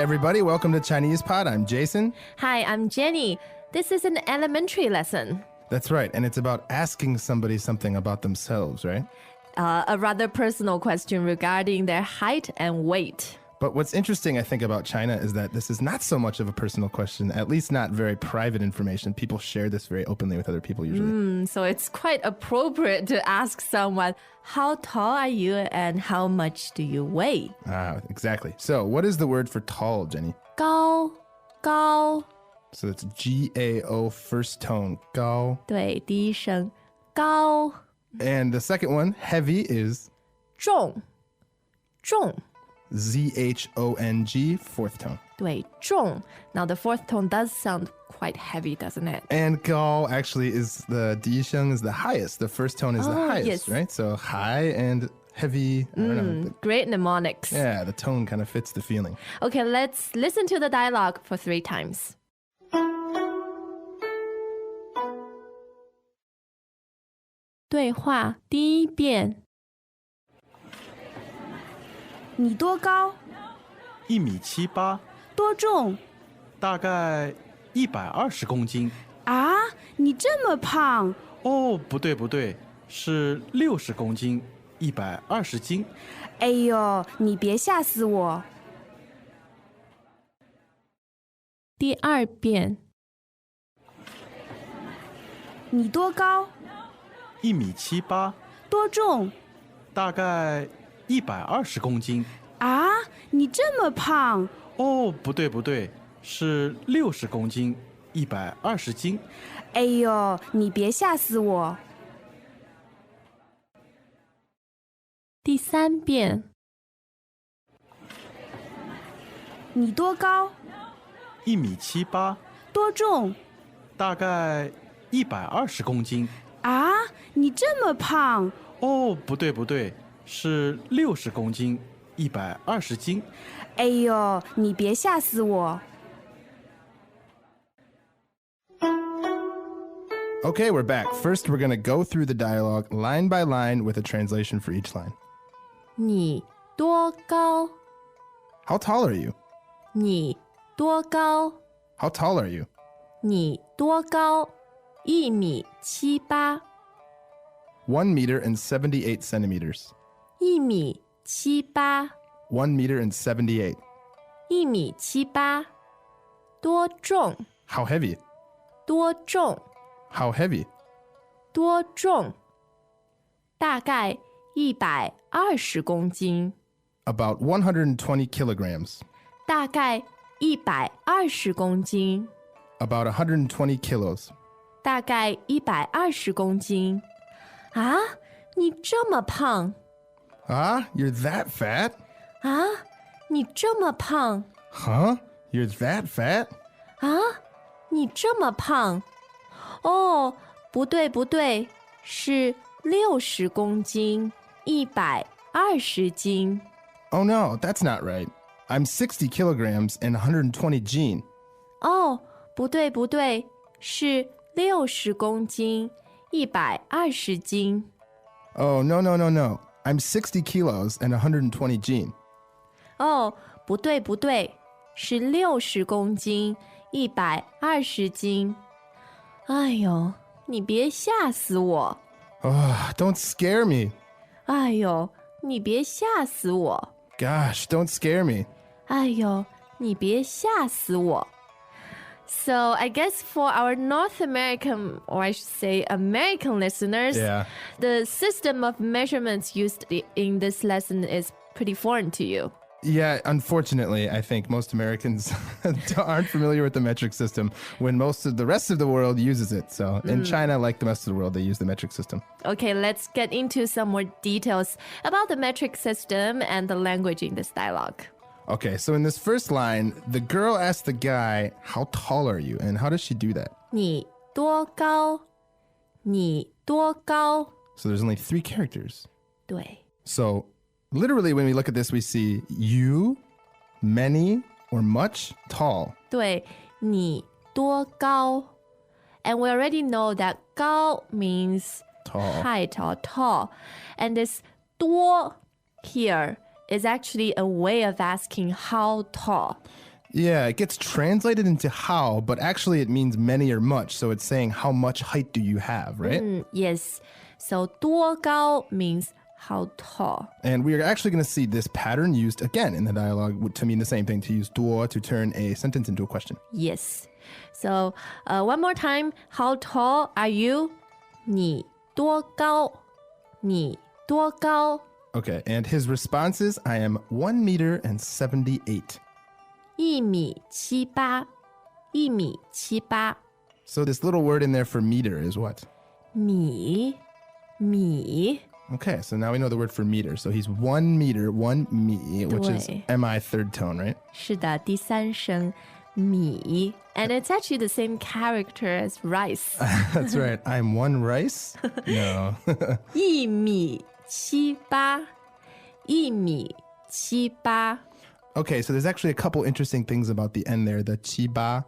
everybody. Welcome to Chinese Pod. I'm Jason. Hi, I'm Jenny. This is an elementary lesson. That's right. And it's about asking somebody something about themselves, right? A rather personal question regarding their height and weight. But what's interesting, I think, about China is that this is not so much of a personal question, at least not very private information. People share this very openly with other people usually. So it's quite appropriate to ask someone, how tall are you and how much do you weigh? Ah, exactly. So what is the word for tall, Jenny? 高, 高. So it's G-A-O, first tone, 高. 对，第一声，高. And the second one, heavy, is 重，重. Z-H-O-N-G, fourth tone. 对，重. Now the fourth tone does sound quite heavy, doesn't it? And gao actually is the di sheng is the highest. The first tone is the highest, yes. right? So high and heavy. I don't know. Great mnemonics. Yeah, the tone kind of fits the feeling. Okay, let's listen to the dialogue for 3 times. 对话第一遍，你多高？ 1.78米， 多重？ 大概120公斤。 啊，你这么胖！ 哦，不对，是60公斤，120斤。 哎呦，你别吓死我！ 第二遍， 你多高？ 1.78米， 多重？ 大概120公斤。 啊，你这么胖！ 哦，不对，是60公斤，120斤。 哎呦，你别吓死我！ 第三遍， 你多高？ 1.78米， 多重？ 大概120公斤。 啊，你这么胖！ 哦，不对，是60公斤，120斤。 哎呦，你别吓死我！ Okay, we're back. First, we're going to go through the dialogue line by line with a translation for each line. 你多高？ How tall are you? 你多高？ How tall are you? 你多高？1.78米， 1 meter and 78 centimeters. 1.78米， 1 meter and 78. 1.78米。多重？ How heavy? 多重？ How heavy? 多重？大概120公斤。 About 120 kilograms. 大概120公斤。 About 120 kilos. 大概120公斤。啊，你这么胖？ Ah, you're that fat? 啊，你这么胖？ Huh? You're that fat? 啊，你这么胖？哦，不对，是60公斤，120斤。 Oh no, that's not right. I'm 60 kilograms and 120 gene. 哦，不对，是60公斤，120斤。 Oh, no. I'm 60 kilos and 120 gene. 哦，不对，是60公斤，120斤。哎呦，你别吓死我！ Don't scare me. 哎呦，你别吓死我！ Gosh, don't scare me. 哎呦，你别吓死我！ So I guess for our North American, or I should say American listeners, Yeah. the system of measurements used in this lesson is pretty foreign to you. Yeah, unfortunately, I think most Americans aren't familiar with the metric system when most of the rest of the world uses it. So in China, like the rest of the world, they use the metric system. Okay, let's get into some more details about the metric system and the language in this dialogue. Okay, so in this first line, the girl asks the guy, how tall are you? And how does she do that? 你多高？你多高？ So there's only 3 characters. 对。 So literally, when we look at this, we see you, many, or much, tall. 对，你多高？ And we already know that 高 means Tall. height or tall. And this 多 here is actually a way of asking how tall. Yeah, it gets translated into how, but actually it means many or much. So it's saying how much height do you have, right? Yes. So 多高 means how tall. And we are actually going to see this pattern used again in the dialogue to mean the same thing, to use 多 to turn a sentence into a question. Yes. So one more time. How tall are you? 你多高?你多高? Okay, and his response is, I am 1 meter and 78. 1米78. 1米78. So this little word in there for meter is what? 米 Okay, so now we know the word for meter. So he's 1 meter, 1 mi, which is 对。 mi third tone, right? 是的，第三声米 and it's actually the same character as rice. That's right. I'm 1 rice? No. 1米78. 1米78. Okay, so there's actually a couple interesting things about the end there, the chiba.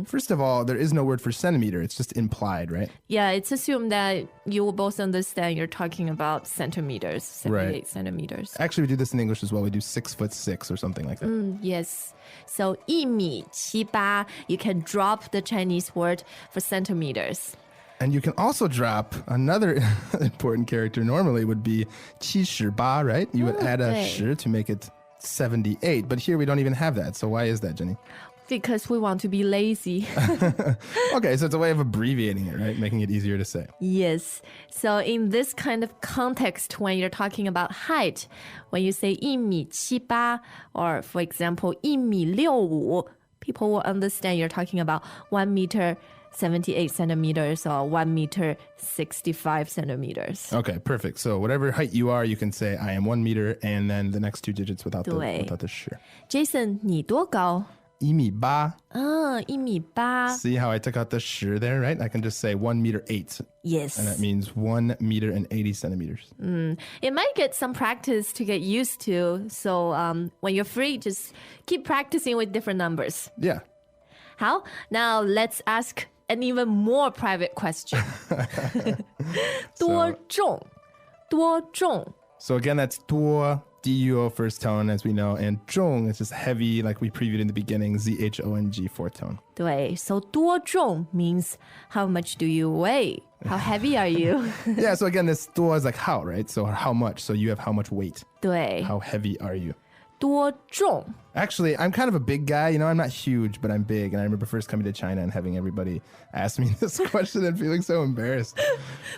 First of all, there is no word for centimeter. It's just implied, right? Yeah, it's assumed that you will both understand you're talking about centimeters, 78 Right. centimeters. Actually, we do this in English as well. We do 6'6" or something like that. Yes. So 1米78, you can drop the Chinese word for centimeters. And you can also drop another important character normally would be 78, right? You would add a 对。 shi to make it 78. But here we don't even have that. So why is that, Jenny? Because we want to be lazy. Okay, so it's a way of abbreviating it, right? Making it easier to say. Yes. So in this kind of context, when you're talking about height, when you say 1米78 or for example 1米65, people will understand you're talking about 1 meter 78 centimeters or 1 meter 65 centimeters. Okay, perfect. So whatever height you are, you can say I am 1 meter and then the next 2 digits without对。 the shi. Jason, 你多高? 1米8. 1米8. See how I took out the shi there, right? I can just say 1 meter 8. Yes. And that means 1 meter and 80 centimeters. It might get some practice to get used to. So when you're free, just keep practicing with different numbers. Yeah. 好, now let's ask an even more private question. 多重?多重? So again, that's duo, D-U-O first tone, as we know, and zhong is just heavy, like we previewed in the beginning, Z-H-O-N-G fourth tone. 对, so 多重 means how much do you weigh? How heavy are you? Yeah, so again, this duo is like how, right? So how much? So you have how much weight? 对, How heavy are you? 多重? Actually, I'm kind of a big guy. You know, I'm not huge, but I'm big. And I remember first coming to China and having everybody ask me this question and feeling so embarrassed.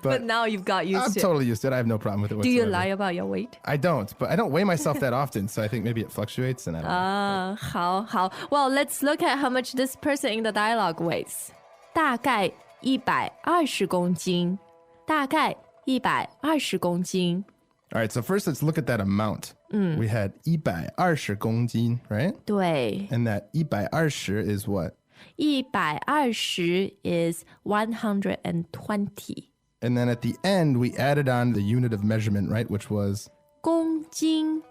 But now you've got used I'm to it. totally used to it. I have no problem with it Do whatsoever. you lie about your weight? I don't, but I don't weigh myself that often. So I think maybe it fluctuates and I don't know. 好. Well, let's look at how much this person in the dialogue weighs. 大概120公斤. 大概120公斤. All right, so first let's look at that amount. We had 120公斤, right? 对, And that 120 is what? 120 is 120. And then at the end, we added on the unit of measurement, right? Which was, 公斤,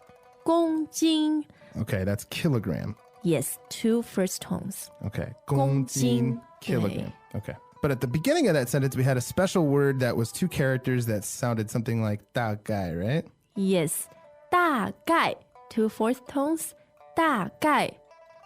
公斤. okay, that's kilogram. Yes, 2 first tones. Okay. 公斤, kilogram. Okay. But at the beginning of that sentence, we had a special word that was 2 characters that sounded something like 大概, right? Yes, 大概, 2 fourth tones, 大概.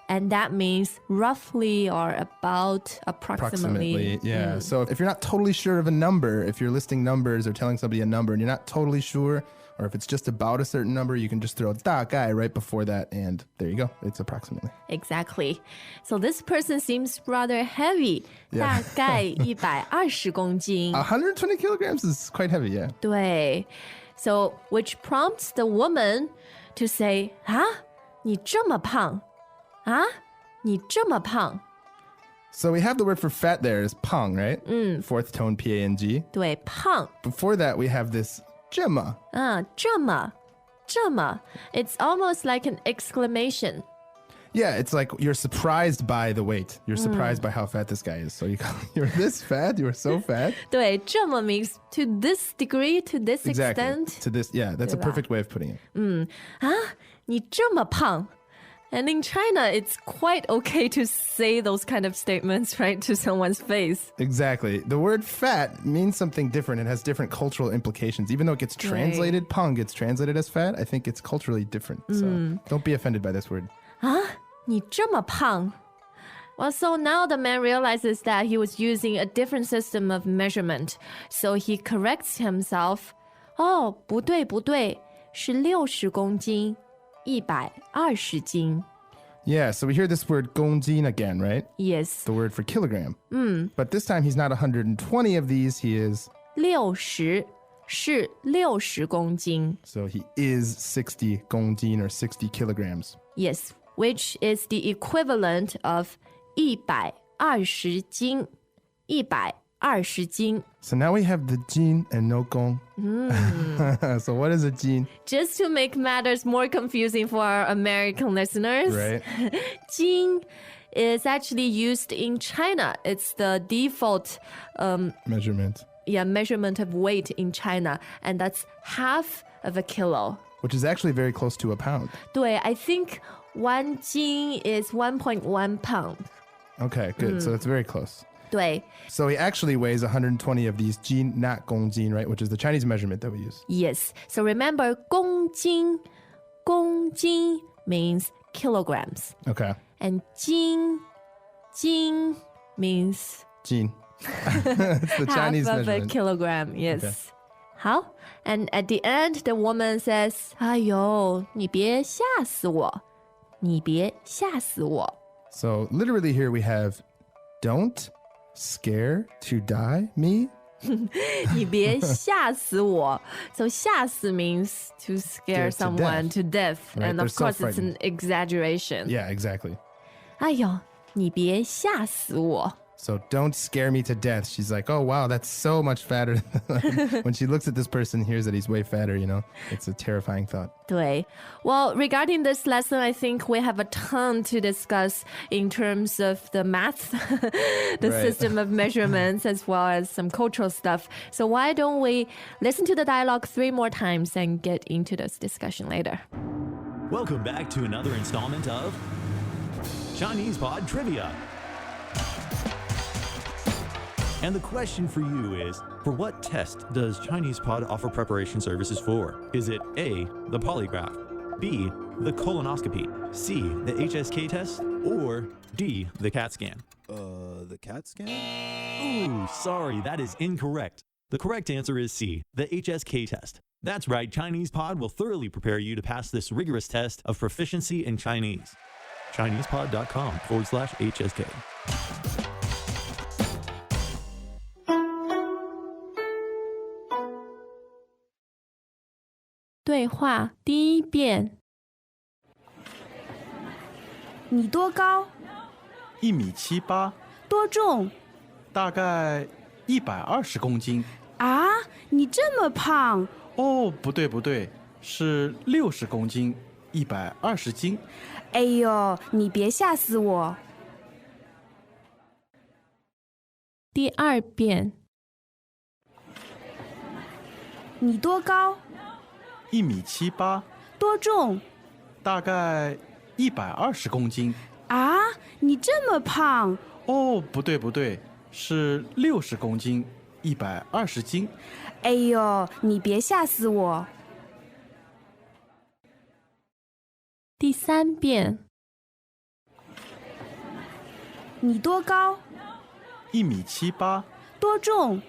And that means roughly or about, approximately. Yeah. So if you're not totally sure of a number, if you're listing numbers or telling somebody a number and you're not totally sure, or if it's just about a certain number, you can just throw 大概 right before that. And there you go. It's approximately. Exactly. So this person seems rather heavy. Yeah. 大概120公斤. 120 kilograms is quite heavy, yeah. 对. So which prompts the woman to say, 啊,你这么胖? 啊,你这么胖? So we have the word for fat there is pang, right? Fourth tone P-A-N-G. 对, 胖. Before that, we have this 这么. 这么. It's almost like an exclamation. Yeah, it's like you're surprised by the weight. You're surprised by how fat this guy is. So you're this fat? You're so fat? 对, 这么 means to this degree, to this Exactly. extent. To this, yeah, that's a 对吧？ perfect way of putting it. 你这么胖. And in China, it's quite okay to say those kind of statements, right, to someone's face. Exactly. The word fat means something different. It has different cultural implications. Even though it gets translated, pang gets translated as fat, I think it's culturally different. So don't be offended by this word. 你这么胖。Well, so now the man realizes that he was using a different system of measurement, so he corrects himself. 哦，不对，不对，是60公斤，120斤。Yeah, so we hear this word 公斤 again, right? Yes, The word for kilogram. But this time he's not 120 of these, he is, 60是60公斤。 so he is 60 公斤 or 60 kilograms. Yes, which is the equivalent of 120斤。120斤。 So now we have the jin and no gong. So what is a jin? Just to make matters more confusing for our American listeners, Right. 斤 is actually used in China. It's the default Measurement. measurement of weight in China, and that's half of a kilo. Which is actually very close to a pound. 对, I think 1斤 is 1.1 pound. Okay, good. So that's very close. 对, So he actually weighs 120 of these jin, not gongjin, right? Which is the Chinese measurement that we use. yes. So remember, 公斤means kilograms, Okay. and 斤 means Jin. It's the Chinese half of a measurement. kilogram. Yes. Okay. 好, and at the end, the woman says, 哎呦，你别吓死我，你别吓死我。 So literally here we have don't scare to die me. 你别吓死我. So 吓死 means to scare To someone to death. Right, And they're of so course, it's an exaggeration. Yeah, exactly. 哎呦，你别吓死我。 So don't scare me to death. She's like, oh, wow, that's so much fatter. When she looks at this person, hears that he's way fatter, you know, it's a terrifying thought. 对. Well, regarding this lesson, I think we have a ton to discuss in terms of the math, the Right. system of measurements, as well as some cultural stuff. So why don't we listen to the dialogue 3 more times and get into this discussion later? Welcome back to another installment of Chinese Pod Trivia. And the question for you is, for what test does Chinese Pod offer preparation services for? Is it A, the polygraph, B, the colonoscopy, C, the HSK test, or D, the CAT scan? The CAT scan? Ooh, sorry, that is incorrect. The correct answer is C, the HSK test. That's right, Chinese Pod will thoroughly prepare you to pass this rigorous test of proficiency in Chinese. ChinesePod.com/HSK. 对话第1遍。你多高？ 1.78米，多重？大概120公斤。啊，你这么胖！哦，不对不对，是60公斤，120斤。哎呦，你别吓死我！第2遍。你多高？ 1.78米，多重？大概120公斤。啊，你这么胖！哦，不对不对，是60公斤，120斤。哎呦，你别吓死我！第3遍。你多高？ 1.78米，多重？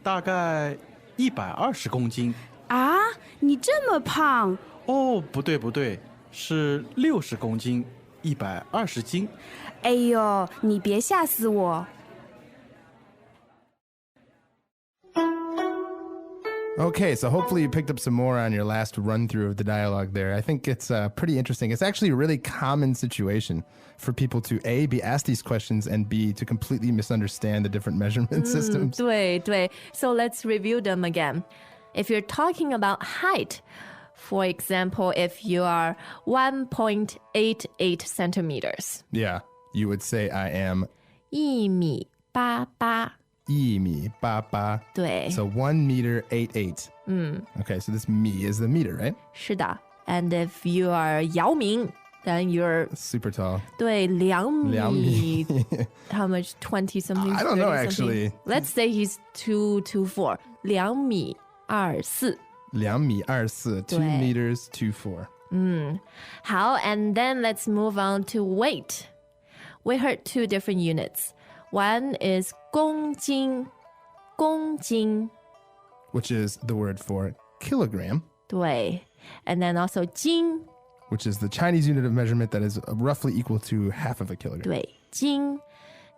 大概120公斤。啊，你这么胖！哦，不对不对，是60公斤，120斤。哎呦，你别吓死我！ Okay, so hopefully you picked up some more on your last run through of the dialogue there. I think it's pretty interesting. It's actually a really common situation for people to A, be asked these questions, and B, to completely misunderstand the different measurement systems. 对对. So let's review them again. If you're talking about height, for example, if you are 1.88 centimeters, Yeah, you would say I am 1.88米。 1.88米。对， So 1 meter 88. Okay, so this me is the meter, right? 是的. And if you are 姚明, then you're Super tall. 对2米. 2米. How much? 20 something? I don't know, 30 actually. something? Let's say he's 224. 2.24米. 2米24. 2 对。 meters 24. 好, and then let's move on to weight. We heard two different units. One is 公斤,公斤. which is the word for kilogram, 对. And then also 斤, which is the Chinese unit of measurement that is roughly equal to half of a kilogram. 对,斤.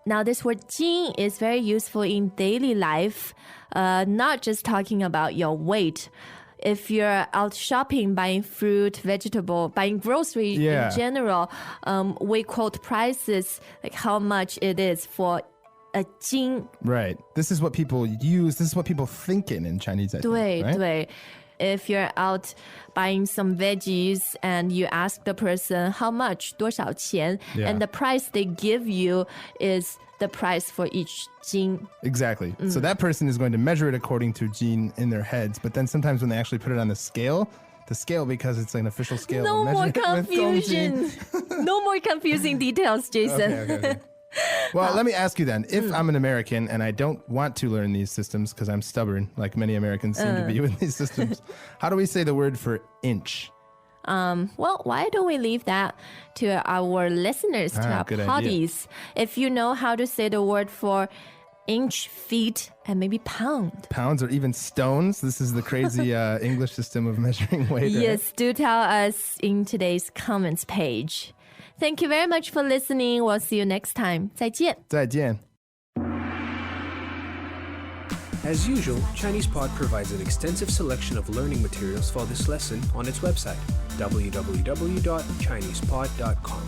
Now, this word 斤 is very useful in daily life, not just talking about your weight. If you're out shopping, buying fruit, vegetable, buying grocery Yeah. in general, we quote prices, like how much it is for a 斤. Right. This is what people use. This is what people think in Chinese, I think, 对, right? 对. If you're out buying some veggies and you ask the person how much, 多少钱, Yeah. and the price they give you is the price for each 斤. Exactly. So that person is going to measure it according to gene in their heads, but then sometimes when they actually put it on the scale, because it's an official scale. No will more measure it with confusion. Gongji. No more confusing details, Jason. Okay. Well, let me ask you then, if I'm an American and I don't want to learn these systems because I'm stubborn, like many Americans seem to be with these systems, how do we say the word for inch? Well, why don't we leave that to our listeners, to our good idea. potties? If you know how to say the word for inch, feet, and maybe pound. Pounds or even stones? This is the crazy English system of measuring weight. right? Yes, do tell us in today's comments page. Thank you very much for listening. We'll see you next time. 再见. 再见. As usual, ChinesePod provides an extensive selection of learning materials for this lesson on its website, www.chinesepod.com.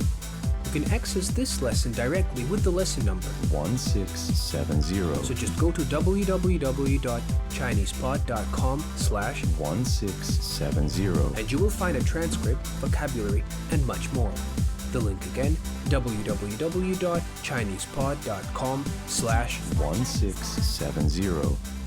You can access this lesson directly with the lesson number, 1670. so just go to www.chinesepod.com/1670 1670. and you will find a transcript, vocabulary, and much more. The link again, www.chinesepod.com/1670. 1670.